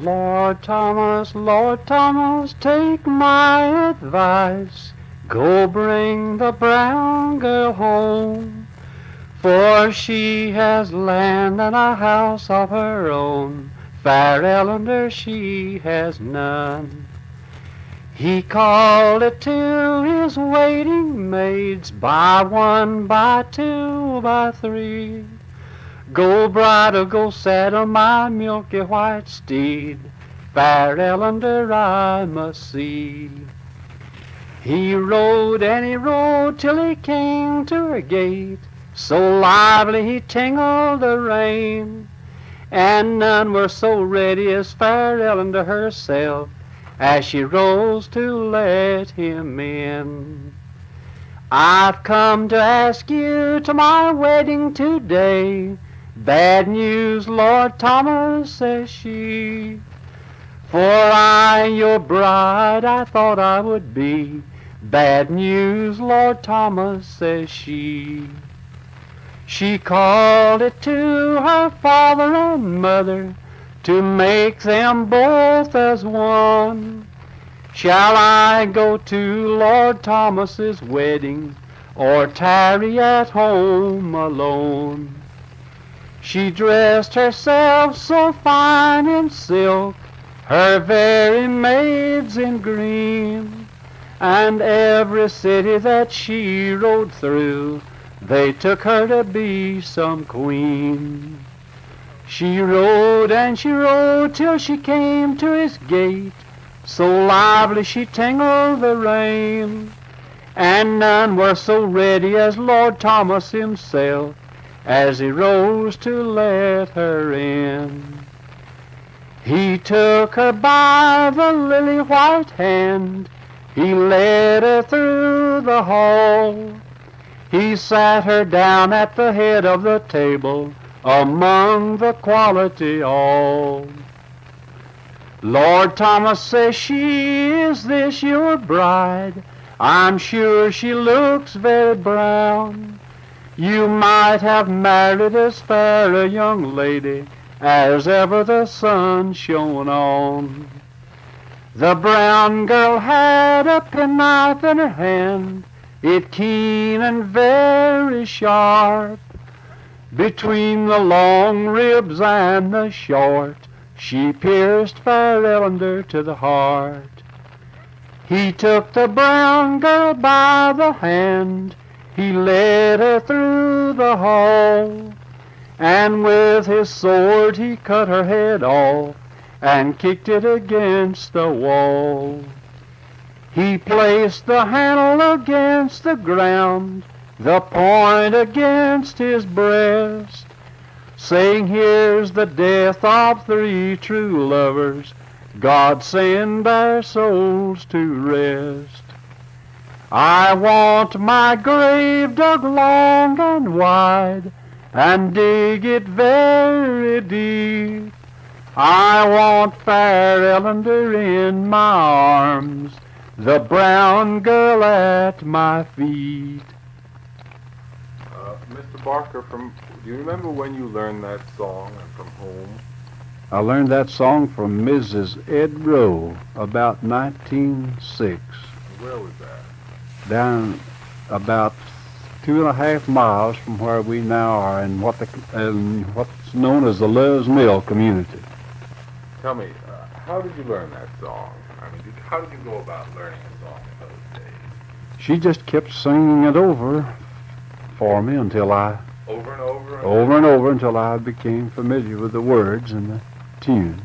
Lord Thomas, take my advice. Go bring the brown girl home, for she has land and a house of her own. Fair Ellender she has none. He called it to his waiting maids, by one, by two, by three. Go bridal, go saddle my milky-white steed. Fair Ellender I must see. He rode and he rode till he came to her gate. So lively he tingled the rein, and none were so ready as Fair Ellender herself, as she rose to let him in. I've come to ask you to my wedding today. Bad news, Lord Thomas, says she, for I, your bride, I thought I would be. Bad news, Lord Thomas, says she. She called it to her father and mother, to make them both as one. Shall I go to Lord Thomas's wedding, or tarry at home alone? She dressed herself so fine in silk, her very maids in green, and every city that she rode through, they took her to be some queen. She rode and she rode till she came to his gate, so lively she tingled the rein, and none were so ready as Lord Thomas himself, as he rose to let her in. He took her by the lily white hand, he led her through the hall. He sat her down at the head of the table, among the quality all. Lord Thomas says she, is this your bride? I'm sure she looks very brown. You might have married as fair a young lady as ever the sun shone on. The brown girl had a penknife in her hand, it keen and very sharp. Between the long ribs and the short, she pierced Fair Ellender to the heart. He took the brown girl by the hand, he led her through the hall, and with his sword he cut her head off, and kicked it against the wall. He placed the handle against the ground, the point against his breast, saying, here's the death of three true lovers, God send their souls to rest. I want my grave dug long and wide, and dig it very deep. I want Fair Ellender in my arms, the brown girl at my feet. Mr. Barker, do you remember when you learned that song and from whom? I learned that song from Mrs. Ed Rowe about 1906. Where was that? Down about 2.5 miles from where we now are in what's known as the Love's Mill community. Tell me, how did you learn that song? I mean, how did you go about learning a song in those days? She just kept singing it over for me until Over and over? over and over until I became familiar with the words and the tune.